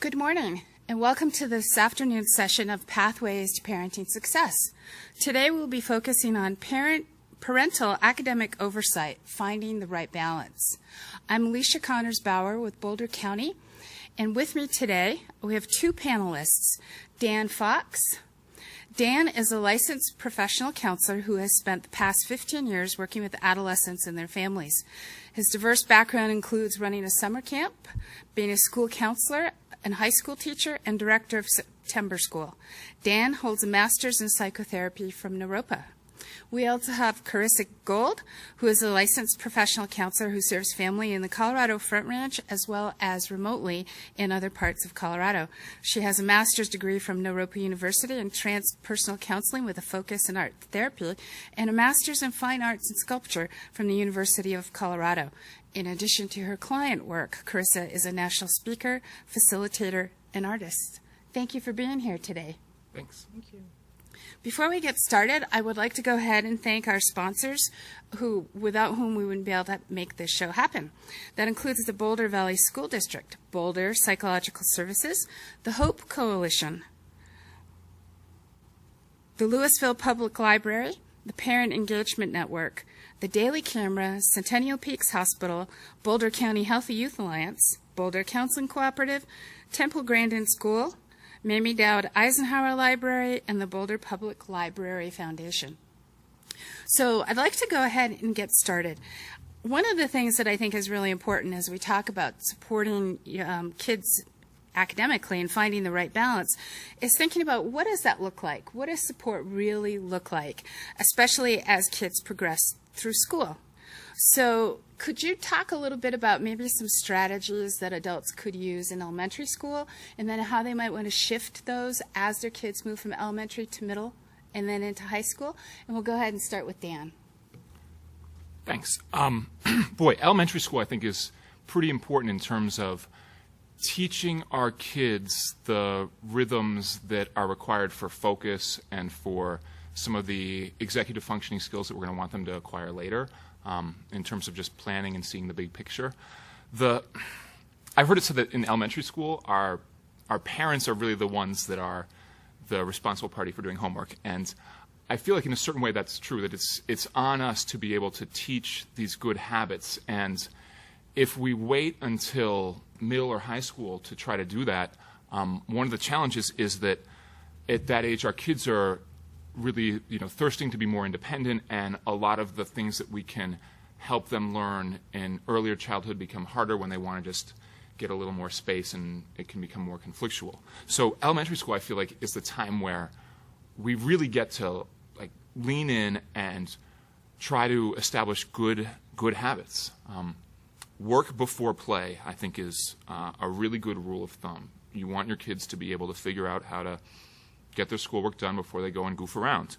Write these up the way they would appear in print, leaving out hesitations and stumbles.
Good morning, and welcome to this afternoon's session of Pathways to Parenting Success. Today we'll be focusing on parental academic oversight, finding the right balance. I'm Alicia Connors-Bauer with Boulder County, and with me today we have two panelists, Dan Fox. Dan is a licensed professional counselor who has spent the past 15 years working with adolescents and their families. His diverse background includes running a summer camp, being a school counselor, and high school teacher, and director of September School. Dan holds a master's in psychotherapy from Naropa. We also have Carissa Gold, who is a licensed professional counselor who serves family in the Colorado Front Ranch as well as remotely in other parts of Colorado. She has a master's degree from Naropa University in transpersonal counseling with a focus in art therapy and a master's in fine arts and sculpture from the University of Colorado. In addition to her client work, Carissa is a national speaker, facilitator, and artist. Thank you for being here today. Thanks. Thank you. Before we get started, I would like to go ahead and thank our sponsors, without whom we wouldn't be able to make this show happen. That includes the Boulder Valley School District, Boulder Psychological Services, the Hope Coalition, the Louisville Public Library, the Parent Engagement Network, the Daily Camera, Centennial Peaks Hospital, Boulder County Healthy Youth Alliance, Boulder Counseling Cooperative, Temple Grandin School, Mamie Dowd Eisenhower Library, and the Boulder Public Library Foundation. So I'd like to go ahead and get started. One of the things that I think is really important as we talk about supporting kids academically and finding the right balance is thinking about what does that look like? What does support really look like, especially as kids progress through school? So could you talk a little bit about maybe some strategies that adults could use in elementary school and then how they might want to shift those as their kids move from elementary to middle and then into high school? And we'll go ahead and start with Dan. Thanks. Boy, elementary school I think is pretty important in terms of teaching our kids the rhythms that are required for focus and for some of the executive functioning skills that we're going to want them to acquire later. In terms of just planning and seeing the big picture. I've heard it said that in elementary school, our parents are really the ones that are the responsible party for doing homework. And I feel like in a certain way that's true, that it's on us to be able to teach these good habits. And if we wait until middle or high school to try to do that, one of the challenges is that at that age, our kids are really, thirsting to be more independent, and a lot of the things that we can help them learn in earlier childhood become harder when they want to just get a little more space, and it can become more conflictual. So elementary school, I feel like, is the time where we really get to lean in and try to establish good habits. Work before play, I think, is a really good rule of thumb. You want your kids to be able to figure out how to get their schoolwork done before they go and goof around.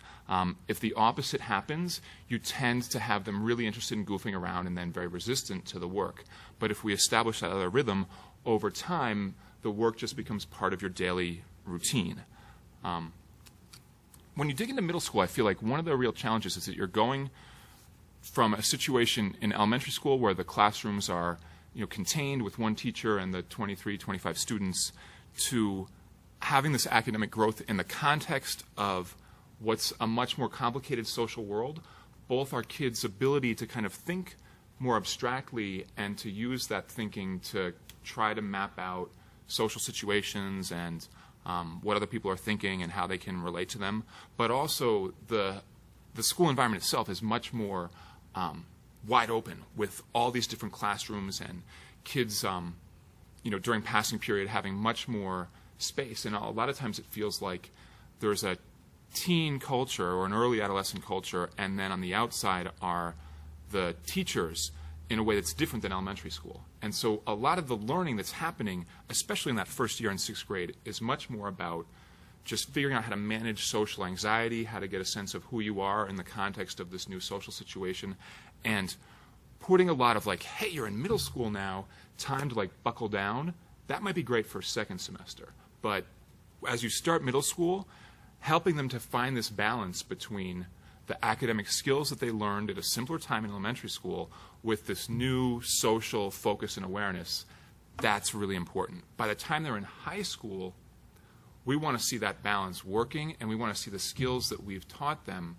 If the opposite happens, you tend to have them really interested in goofing around and then very resistant to the work. But if we establish that other rhythm, over time, the work just becomes part of your daily routine. When you dig into middle school, I feel like one of the real challenges is that you're going from a situation in elementary school where the classrooms are contained with one teacher and the 23, 25 students to having this academic growth in the context of what's a much more complicated social world. Both our kids' ability to kind of think more abstractly and to use that thinking to try to map out social situations and what other people are thinking and how they can relate to them. But also the school environment itself is much more wide open with all these different classrooms and kids, during passing period having much more space. And a lot of times it feels like there's a teen culture or an early adolescent culture, and then on the outside are the teachers in a way that's different than elementary school. And so a lot of the learning that's happening, especially in that first year in sixth grade, is much more about just figuring out how to manage social anxiety, how to get a sense of who you are in the context of this new social situation, and putting a lot of hey, you're in middle school now, time to buckle down. That might be great for second semester. But as you start middle school, helping them to find this balance between the academic skills that they learned at a simpler time in elementary school with this new social focus and awareness, that's really important. By the time they're in high school, we want to see that balance working, and we want to see the skills that we've taught them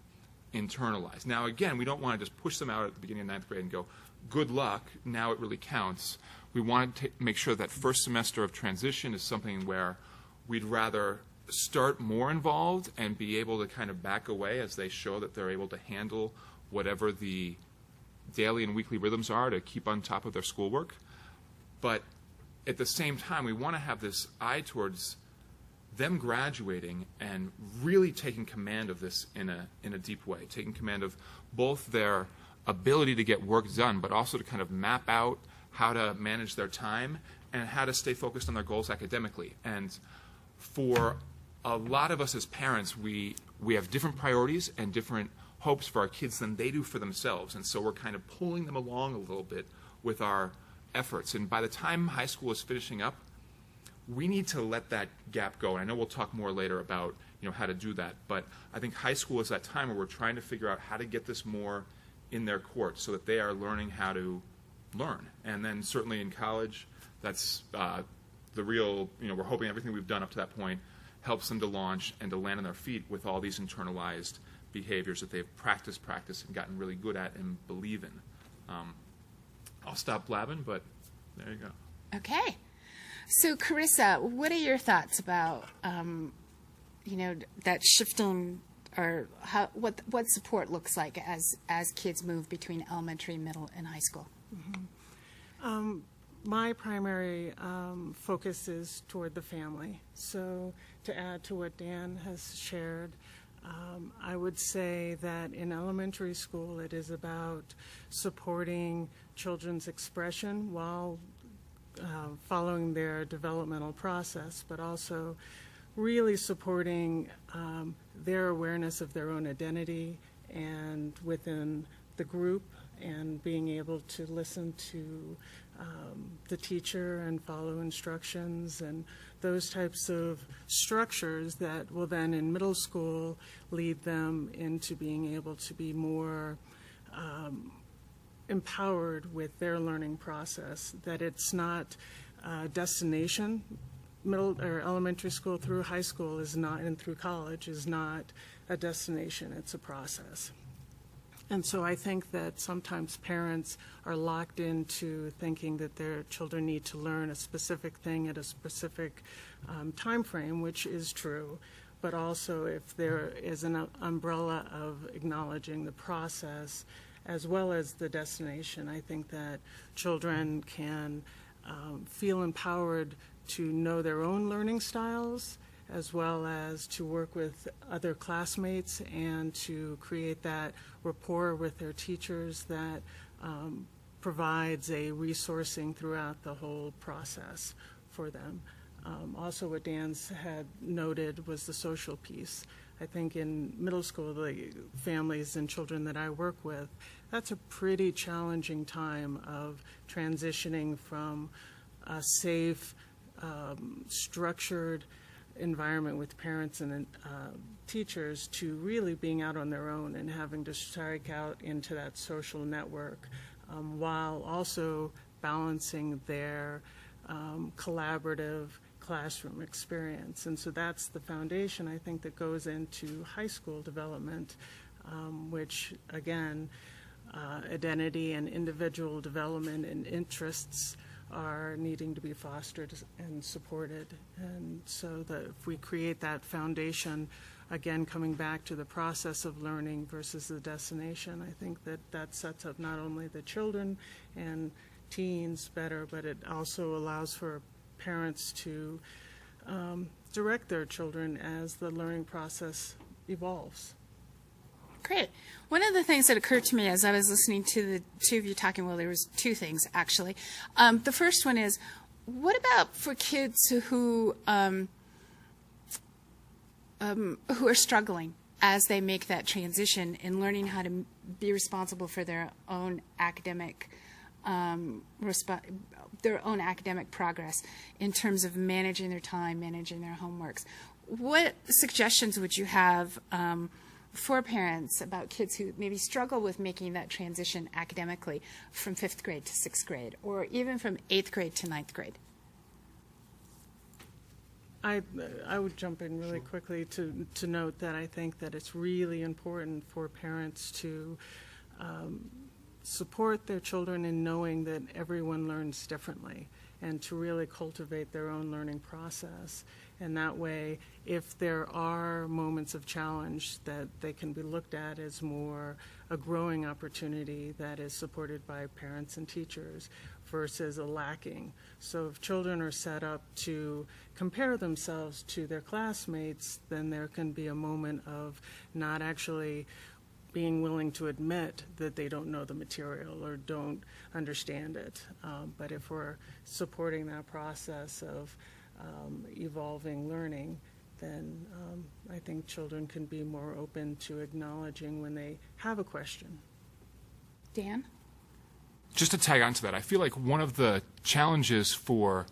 internalized. Now, again, we don't want to just push them out at the beginning of ninth grade and go, good luck, now it really counts. We want to make sure that first semester of transition is something where we'd rather start more involved and be able to kind of back away as they show that they're able to handle whatever the daily and weekly rhythms are to keep on top of their schoolwork. But at the same time, we want to have this eye towards them graduating and really taking command of this in a deep way, taking command of both their ability to get work done, but also to kind of map out how to manage their time and how to stay focused on their goals academically. And for a lot of us as parents, we have different priorities and different hopes for our kids than they do for themselves. And so we're kind of pulling them along a little bit with our efforts. And by the time high school is finishing up, we need to let that gap go. And I know we'll talk more later about how to do that. But I think high school is that time where we're trying to figure out how to get this more in their court so that they are learning how to learn. And then certainly in college, that's the real, we're hoping everything we've done up to that point helps them to launch and to land on their feet with all these internalized behaviors that they've practiced, and gotten really good at and believe in. I'll stop blabbing, but there you go. Okay. So, Carissa, what are your thoughts about, that shifting, or what support looks like as kids move between elementary, middle, and high school? Mm-hmm. My primary focus is toward the family. So, to add to what Dan has shared, I would say that in elementary school it is about supporting children's expression while following their developmental process, but also really supporting their awareness of their own identity and within the group, and being able to listen to the teacher and follow instructions, and those types of structures that will then in middle school lead them into being able to be more empowered with their learning process, that it's not a destination. Middle or elementary school through high school is not, and through college is not a destination, it's a process. And so I think that sometimes parents are locked into thinking that their children need to learn a specific thing at a specific time frame, which is true. But also if there is an umbrella of acknowledging the process as well as the destination, I think that children can feel empowered to know their own learning styles, as well as to work with other classmates and to create that rapport with their teachers that provides a resourcing throughout the whole process for them. Also, what Dan's had noted was the social piece. I think in middle school, the families and children that I work with, that's a pretty challenging time of transitioning from a safe, structured environment with parents and teachers to really being out on their own and having to strike out into that social network while also balancing their collaborative classroom experience. And so that's the foundation, I think, that goes into high school development, which, again, identity and individual development and interests are needing to be fostered and supported. And so that if we create that foundation, again, coming back to the process of learning versus the destination, I think that that sets up not only the children and teens better, but it also allows for parents to direct their children as the learning process evolves. Great. One of the things that occurred to me as I was listening to the two of you talking, well, there was two things, actually. The first one is, what about for kids who are struggling as they make that transition in learning how to be responsible for their own academic progress in terms of managing their time, managing their homeworks? What suggestions would you have for parents about kids who maybe struggle with making that transition academically from 5th grade to 6th grade, or even from 8th grade to 9th grade? I would jump in really quickly to note that I think that it's really important for parents to support their children in knowing that everyone learns differently, and to really cultivate their own learning process. And that way, if there are moments of challenge, that they can be looked at as more a growing opportunity that is supported by parents and teachers versus a lacking. So if children are set up to compare themselves to their classmates, then there can be a moment of not actually being willing to admit that they don't know the material or don't understand it. But if we're supporting that process of evolving learning, then I think children can be more open to acknowledging when they have a question. Dan? Just to tag on to that, I feel like one of the challenges for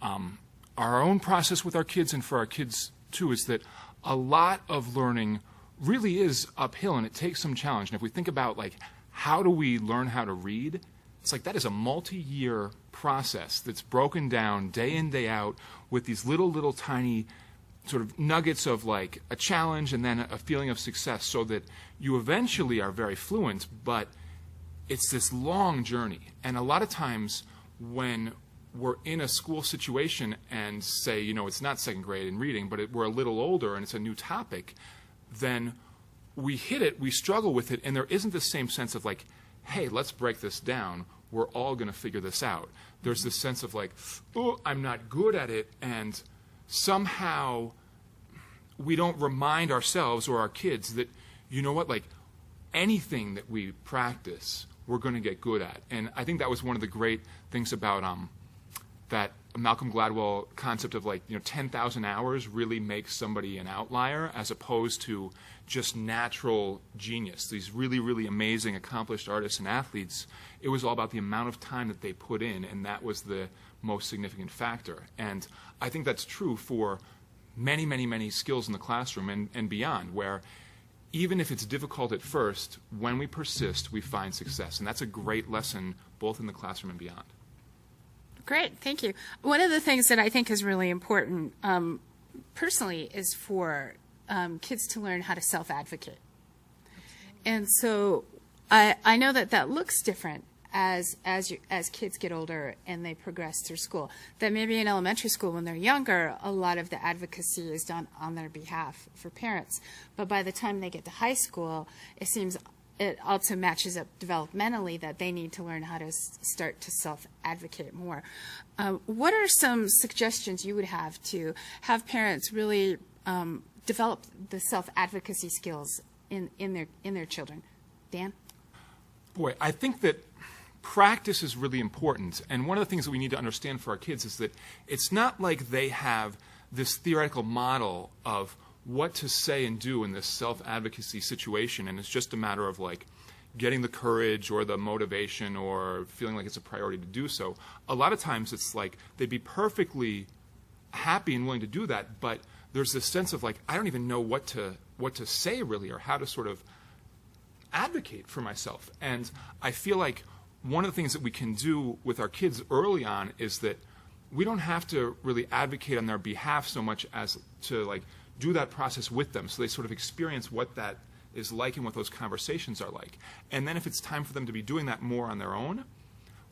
our own process with our kids and for our kids too is that a lot of learning really is uphill, and it takes some challenge. And if we think about like how do we learn how to read, it's like that is a multi-year process that's broken down day in, day out with these little tiny sort of nuggets of like a challenge and then a feeling of success, so that you eventually are very fluent, but it's this long journey. And a lot of times when we're in a school situation and say, you know, it's not second grade in reading, but we're a little older and it's a new topic, then we hit it, we struggle with it, and there isn't the same sense of like, hey, let's break this down. We're all going to figure this out. There's this sense of like, oh, I'm not good at it, and somehow we don't remind ourselves or our kids that, you know what, like anything that we practice, we're going to get good at. And I think that was one of the great things about that Malcolm Gladwell concept of like, 10,000 hours really makes somebody an outlier as opposed to just natural genius. These really, really amazing, accomplished artists and athletes, it was all about the amount of time that they put in, and that was the most significant factor. And I think that's true for many, many, many skills in the classroom and beyond, where even if it's difficult at first, when we persist, we find success. And that's a great lesson both in the classroom and beyond. Great, thank you. One of the things that I think is really important personally is for kids to learn how to self-advocate. And so I know that looks different as kids get older and they progress through school. That maybe in elementary school when they're younger, a lot of the advocacy is done on their behalf for parents. But by the time they get to high school, it seems it also matches up developmentally that they need to learn how to start to self-advocate more. What are some suggestions you would have to have parents really develop the self-advocacy skills in their children? Dan? Boy, I think that practice is really important. And one of the things that we need to understand for our kids is that it's not like they have this theoretical model of what to say and do in this self-advocacy situation, and it's just a matter of like getting the courage or the motivation or feeling like it's a priority to do so. A lot of times it's like they'd be perfectly happy and willing to do that, but there's this sense of like, I don't even know what to say really, or how to sort of advocate for myself. And I feel like one of the things that we can do with our kids early on is that we don't have to really advocate on their behalf so much as to like do that process with them, so they sort of experience what that is like and what those conversations are like. And then if it's time for them to be doing that more on their own,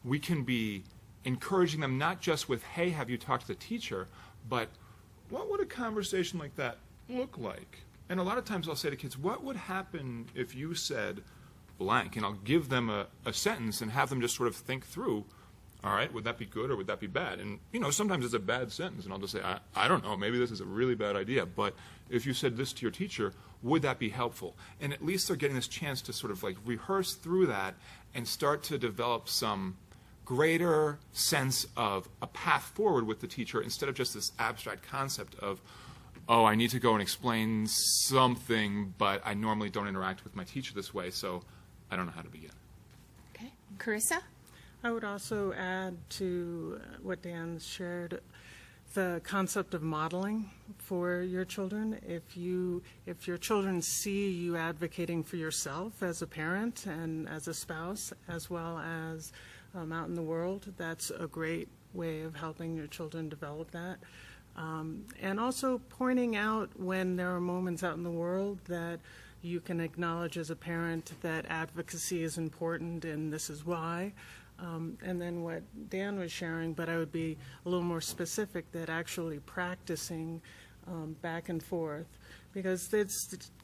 we can be encouraging them not just with, hey, have you talked to the teacher, but what would a conversation like that look like? And a lot of times I'll say to kids, what would happen if you said blank? And I'll give them a sentence and have them just sort of think through, all right, would that be good or would that be bad? And, sometimes it's a bad sentence, and I'll just say, I don't know, maybe this is a really bad idea, but if you said this to your teacher, would that be helpful? And at least they're getting this chance to sort of like rehearse through that and start to develop some greater sense of a path forward with the teacher instead of just this abstract concept of, oh, I need to go and explain something, but I normally don't interact with my teacher this way, so I don't know how to begin. Okay. Carissa? I would also add to what Dan shared the concept of modeling for your children. If your children see you advocating for yourself as a parent and as a spouse, as well as out in the world, that's a great way of helping your children develop that. And also pointing out when there are moments out in the world that you can acknowledge as a parent that advocacy is important and this is why. And then what Dan was sharing, but I would be a little more specific, that actually practicing back and forth, because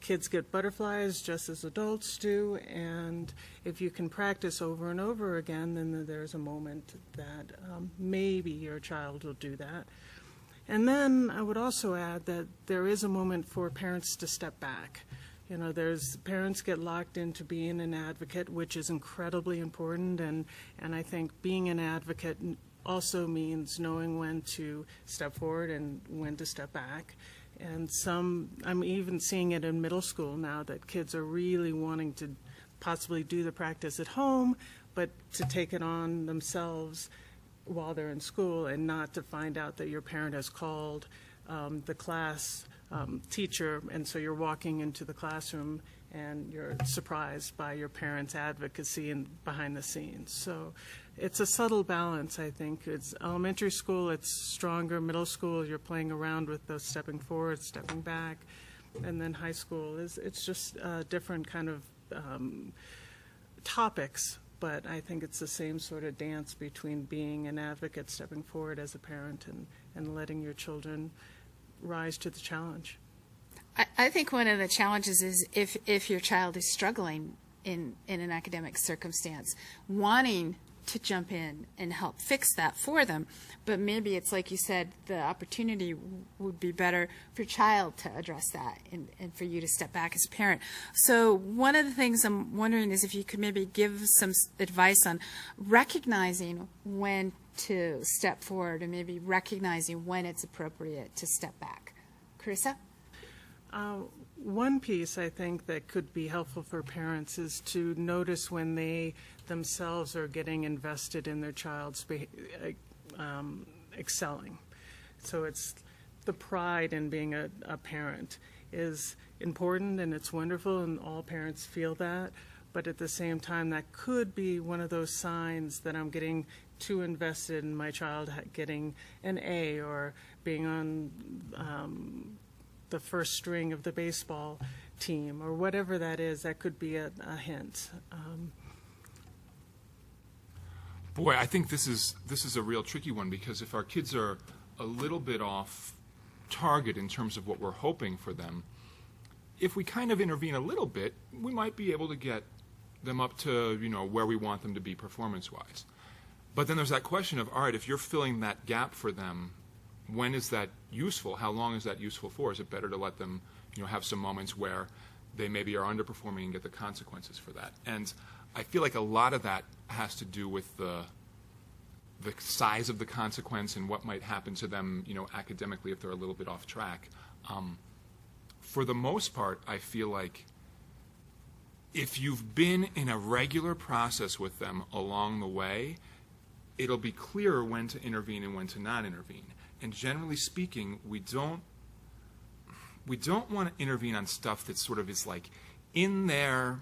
kids get butterflies just as adults do, and if you can practice over and over again, then there's a moment that maybe your child will do that. And then I would also add that there is a moment for parents to step back. You know, parents get locked into being an advocate, which is incredibly important, and I think being an advocate also means knowing when to step forward and when to step back. And I'm even seeing it in middle school now, that kids are really wanting to possibly do the practice at home, but to take it on themselves while they're in school, and not to find out that your parent has called the class teacher, and so you're walking into the classroom and you're surprised by your parents' advocacy and behind the scenes. So it's a subtle balance, I think. It's elementary school, it's stronger. Middle school, you're playing around with those stepping forward, stepping back. And then high school, it's just different kind of topics. But I think it's the same sort of dance between being an advocate, stepping forward as a parent, and letting your children rise to the challenge. I think one of the challenges is if your child is struggling in an academic circumstance, wanting to jump in and help fix that for them, but maybe it's like you said, the opportunity would be better for your child to address that and for you to step back as a parent. So one of the things I'm wondering is if you could maybe give some advice on recognizing when to step forward and maybe recognizing when it's appropriate to step back. Carissa? One piece I think that could be helpful for parents is to notice when they themselves are getting invested in their child's excelling. So it's the pride in being a parent is important, and it's wonderful, and all parents feel that. But at the same time, that could be one of those signs that I'm getting too invested in my child getting an A or being on the first string of the baseball team or whatever that is. That could be a hint. Boy, I think this is a real tricky one, because if our kids are a little bit off target in terms of what we're hoping for them, if we kind of intervene a little bit, we might be able to get them up to, where we want them to be performance-wise. But then there's that question of, all right, if you're filling that gap for them, when is that useful? How long is that useful for? Is it better to let them, have some moments where they maybe are underperforming and get the consequences for that? And I feel like a lot of that has to do with the size of the consequence and what might happen to them, academically if they're a little bit off track. For the most part, I feel like if you've been in a regular process with them along the way, it'll be clearer when to intervene and when to not intervene. And generally speaking, we don't want to intervene on stuff that sort of is like in their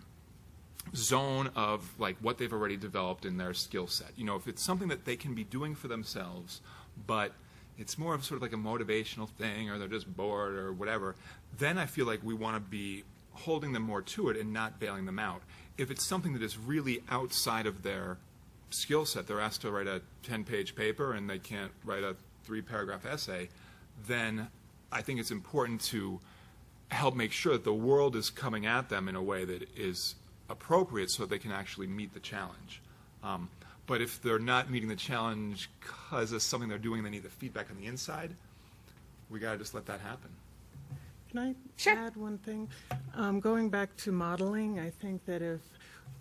zone of like what they've already developed in their skill set. If it's something that they can be doing for themselves, but it's more of sort of like a motivational thing, or they're just bored or whatever, then I feel like we want to be holding them more to it and not bailing them out. If it's something that is really outside of their skill set, they're asked to write a 10-page paper and they can't write a 3-paragraph essay, then I think it's important to help make sure that the world is coming at them in a way that is appropriate so they can actually meet the challenge. But if they're not meeting the challenge because of something they're doing, they need the feedback on the inside, we got to just let that happen. Can I Sure. add one thing? Going back to modeling, I think that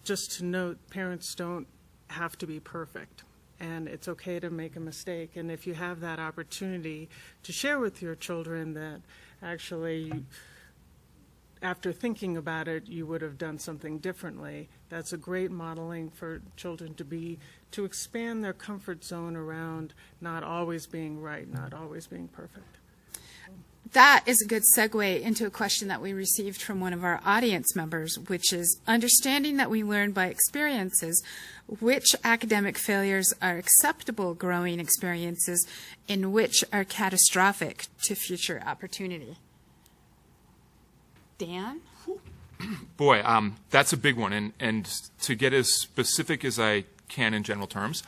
just to note, parents don't have to be perfect, and it's okay to make a mistake. And if you have that opportunity to share with your children that actually, after thinking about it, you would have done something differently, that's a great modeling for children to expand their comfort zone around not always being right, not always being perfect. that is a good segue into a question that we received from one of our audience members, which is understanding that we learn by experiences, which academic failures are acceptable growing experiences and which are catastrophic to future opportunity. Dan? Boy, that's a big one. And to get as specific as I can in general terms,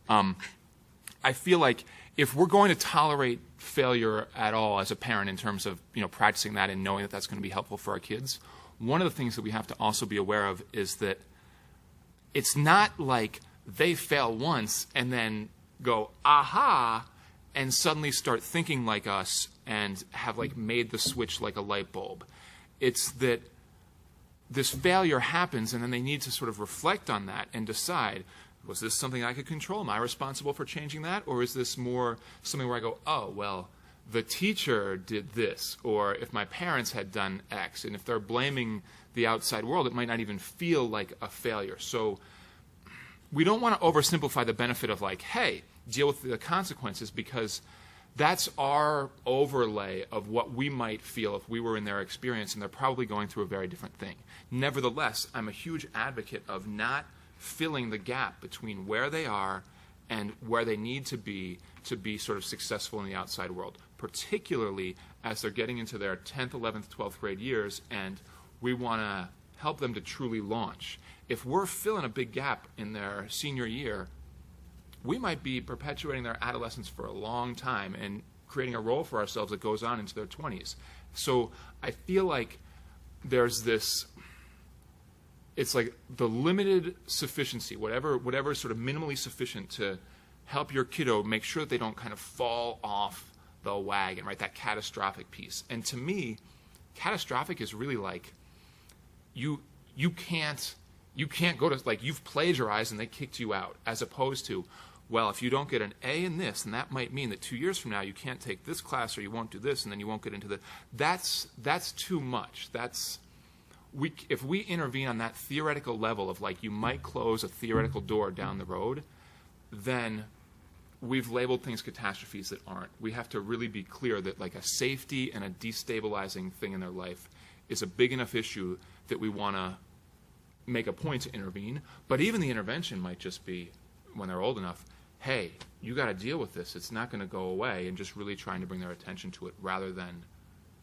I feel like if we're going to tolerate failure at all as a parent in terms of practicing that and knowing that that's going to be helpful for our kids, one of the things that we have to also be aware of is that it's not like they fail once and then go, aha, and suddenly start thinking like us and have made the switch like a light bulb. It's that this failure happens and then they need to sort of reflect on that and decide, was this something I could control? Am I responsible for changing that? Or is this more something where I go, oh, well, the teacher did this, or if my parents had done X, and if they're blaming the outside world, it might not even feel like a failure. So we don't want to oversimplify the benefit of hey, deal with the consequences, because that's our overlay of what we might feel if we were in their experience, and they're probably going through a very different thing. Nevertheless, I'm a huge advocate of not filling the gap between where they are and where they need to be sort of successful in the outside world, particularly as they're getting into their 10th, 11th, 12th grade years, and we want to help them to truly launch. If we're filling a big gap in their senior year, we might be perpetuating their adolescence for a long time and creating a role for ourselves that goes on into their 20s. So I feel like there's this, it's like the limited sufficiency, whatever is sort of minimally sufficient to help your kiddo make sure that they don't kind of fall off the wagon, right? That catastrophic piece. And to me, catastrophic is really you can't go to, you've plagiarized and they kicked you out, as opposed to, well, if you don't get an A in this, and that might mean that 2 years from now you can't take this class, or you won't do this, and then you won't get into the, that's too much. If we intervene on that theoretical level of you might close a theoretical door down the road, then we've labeled things catastrophes that aren't. We have to really be clear that a safety and a destabilizing thing in their life is a big enough issue that we want to make a point to intervene. But even the intervention might just be, when they're old enough, hey, you got to deal with this. It's not going to go away, and just really trying to bring their attention to it rather than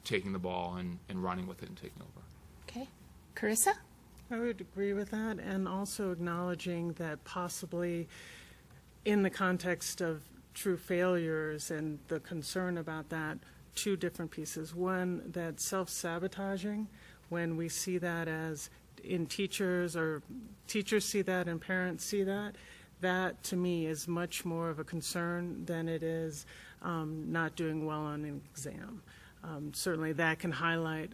taking the ball and running with it and taking over. Okay. Carissa? I would agree with that, and also acknowledging that possibly in the context of true failures and the concern about that, two different pieces. One, that self-sabotaging, when we see that as in teachers, or teachers see that and parents see that, that to me is much more of a concern than it is not doing well on an exam. Certainly that can highlight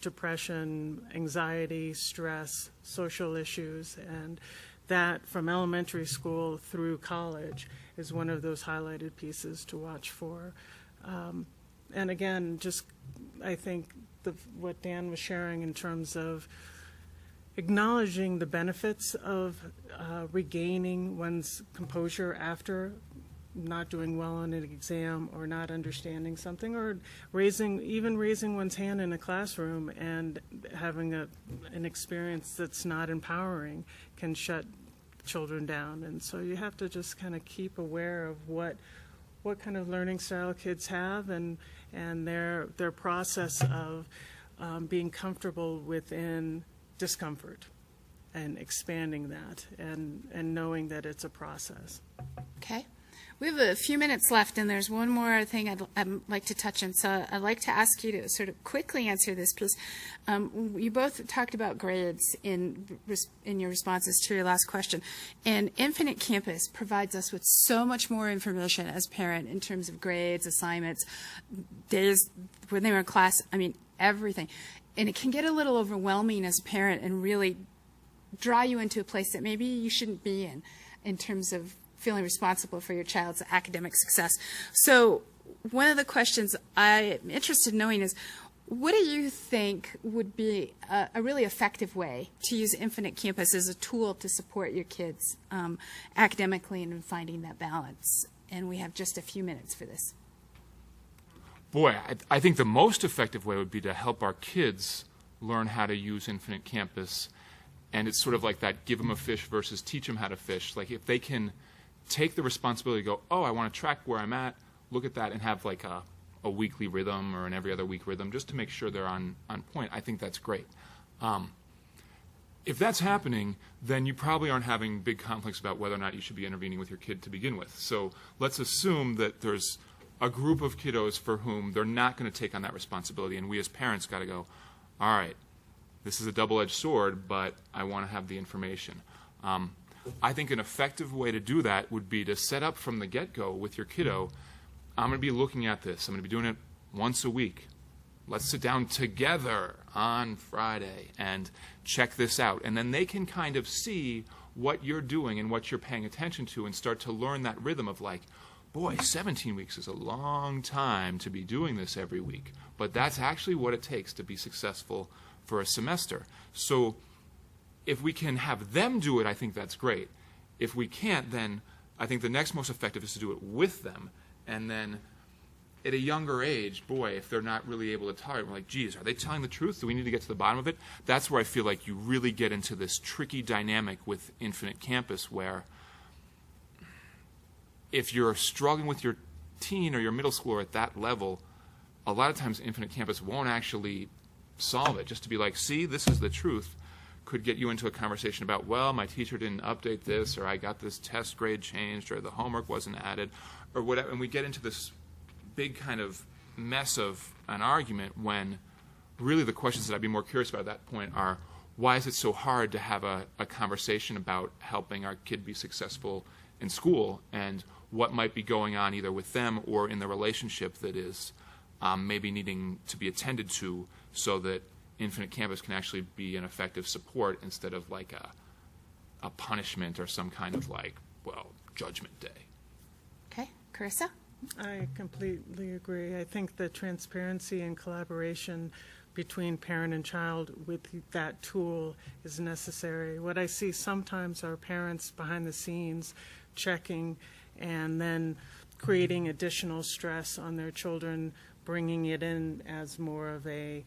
depression, anxiety, stress, social issues, and that from elementary school through college is one of those highlighted pieces to watch for. And again, just I think what Dan was sharing in terms of acknowledging the benefits of regaining one's composure after not doing well on an exam or not understanding something, or raising one's hand in a classroom and having an experience that's not empowering can shut children down. And so you have to just kind of keep aware of what kind of learning style kids have and their process of being comfortable within discomfort and expanding that and knowing that it's a process. Okay. We have a few minutes left, and there's one more thing I'd like to touch on. So I'd like to ask you to sort of quickly answer this piece. You both talked about grades in your responses to your last question. And Infinite Campus provides us with so much more information as parent in terms of grades, assignments, days when they were in class, everything. And it can get a little overwhelming as a parent and really draw you into a place that maybe you shouldn't be in terms of feeling responsible for your child's academic success. So one of the questions I'm interested in knowing is, what do you think would be a really effective way to use Infinite Campus as a tool to support your kids academically and in finding that balance? And we have just a few minutes for this. Boy, I think the most effective way would be to help our kids learn how to use Infinite Campus. And it's sort of like that give them a fish versus teach them how to fish. Like if they can take the responsibility to go, oh, I want to track where I'm at, look at that, and have like a weekly rhythm or an every other week rhythm just to make sure they're on point, I think that's great. If that's happening, then you probably aren't having big conflicts about whether or not you should be intervening with your kid to begin with. So let's assume that there's a group of kiddos for whom they're not going to take on that responsibility, and we as parents got to go, all right, this is a double-edged sword, but I want to have the information. I think an effective way to do that would be to set up from the get-go with your kiddo, I'm going to be looking at this. I'm going to be doing it once a week. Let's sit down together on Friday and check this out. And then they can kind of see what you're doing and what you're paying attention to and start to learn that rhythm of like, boy, 17 weeks is a long time to be doing this every week. But that's actually what it takes to be successful for a semester. So if we can have them do it, I think that's great. If we can't, then I think the next most effective is to do it with them. And then at a younger age, boy, if they're not really able to tolerate it, we're like, geez, are they telling the truth? Do we need to get to the bottom of it? That's where I feel like you really get into this tricky dynamic with Infinite Campus where if you're struggling with your teen or your middle schooler at that level, a lot of times Infinite Campus won't actually solve it. Just to be like, see, this is the truth, could get you into a conversation about, well, my teacher didn't update this, or I got this test grade changed, or the homework wasn't added, or whatever. And we get into this big kind of mess of an argument when really the questions that I'd be more curious about at that point are, why is it so hard to have a conversation about helping our kid be successful in school, and what might be going on either with them or in the relationship that is maybe needing to be attended to so that Infinite Campus can actually be an effective support instead of like a punishment or some kind of like, well, judgment day. Okay, Carissa? I completely agree. I think the transparency and collaboration between parent and child with that tool is necessary. What I see sometimes are parents behind the scenes checking and then creating additional stress on their children, bringing it in as more of a,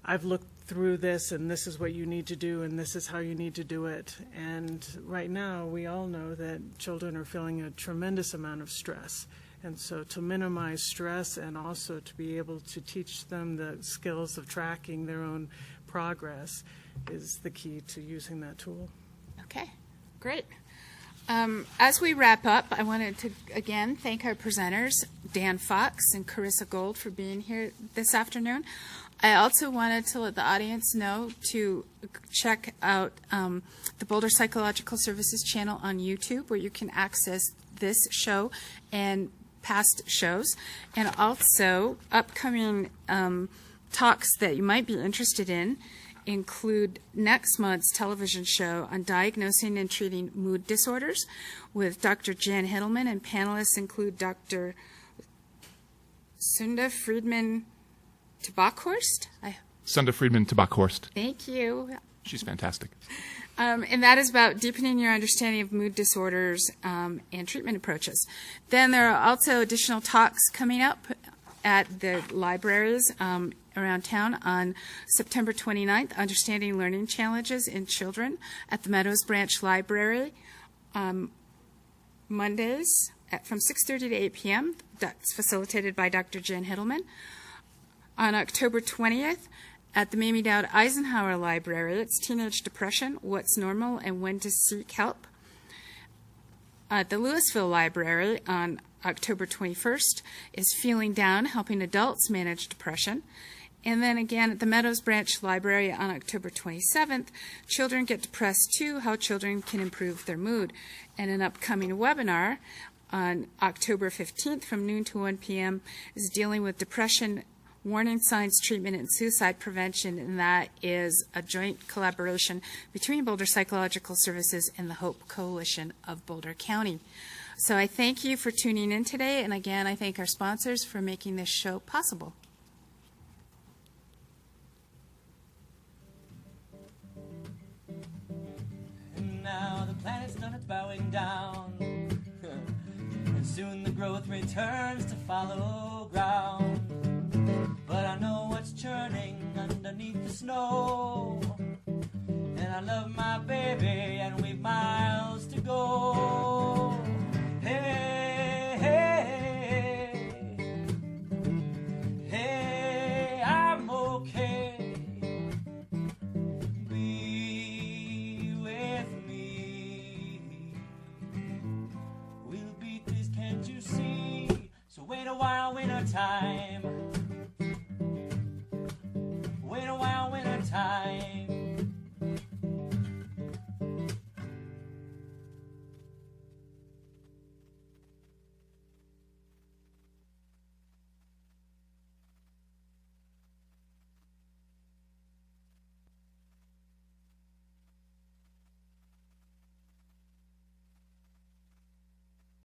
I've looked through this and this is what you need to do and this is how you need to do it. And right now we all know that children are feeling a tremendous amount of stress. And so to minimize stress and also to be able to teach them the skills of tracking their own progress is the key to using that tool. Okay, great. As we wrap up, I wanted to again thank our presenters, Dan Fox and Carissa Gold, for being here this afternoon. I also wanted to let the audience know to check out the Boulder Psychological Services channel on YouTube, where you can access this show and past shows, and also upcoming talks that you might be interested in include next month's television show on diagnosing and treating mood disorders with Dr. Jan Hittleman, and panelists include Dr. Sunda Friedman-Tabakhorst. Sunda Friedman-Tabakhorst. Thank you. She's fantastic. And that is about deepening your understanding of mood disorders and treatment approaches. Then there are also additional talks coming up at the libraries around town on September 29th, Understanding Learning Challenges in Children at the Meadows Branch Library, Mondays from 6:30 to 8 p.m. That's facilitated by Dr. Jen Hittleman. On October 20th, at the Mamie Dowd Eisenhower Library, it's Teenage Depression, What's Normal and When to Seek Help. At the Louisville Library on October 21st is Feeling Down, Helping Adults Manage Depression. And then again at the Meadows Branch Library on October 27th, Children Get Depressed Too, How Children Can Improve Their Mood. And an upcoming webinar on October 15th from noon to 1 p.m. is Dealing with Depression, Warning Signs, Treatment, and Suicide Prevention, and that is a joint collaboration between Boulder Psychological Services and the Hope Coalition of Boulder County. So I thank you for tuning in today, and again, I thank our sponsors for making this show possible. And now the planet started bowing down. soon the growth returns to fallow ground. But I know what's churning underneath the snow, and I love my baby and we've miles to go. Hey, hey, hey, I'm okay. Be with me. We'll beat this, can't you see? So wait a while, winter time. Wait a while, winter time.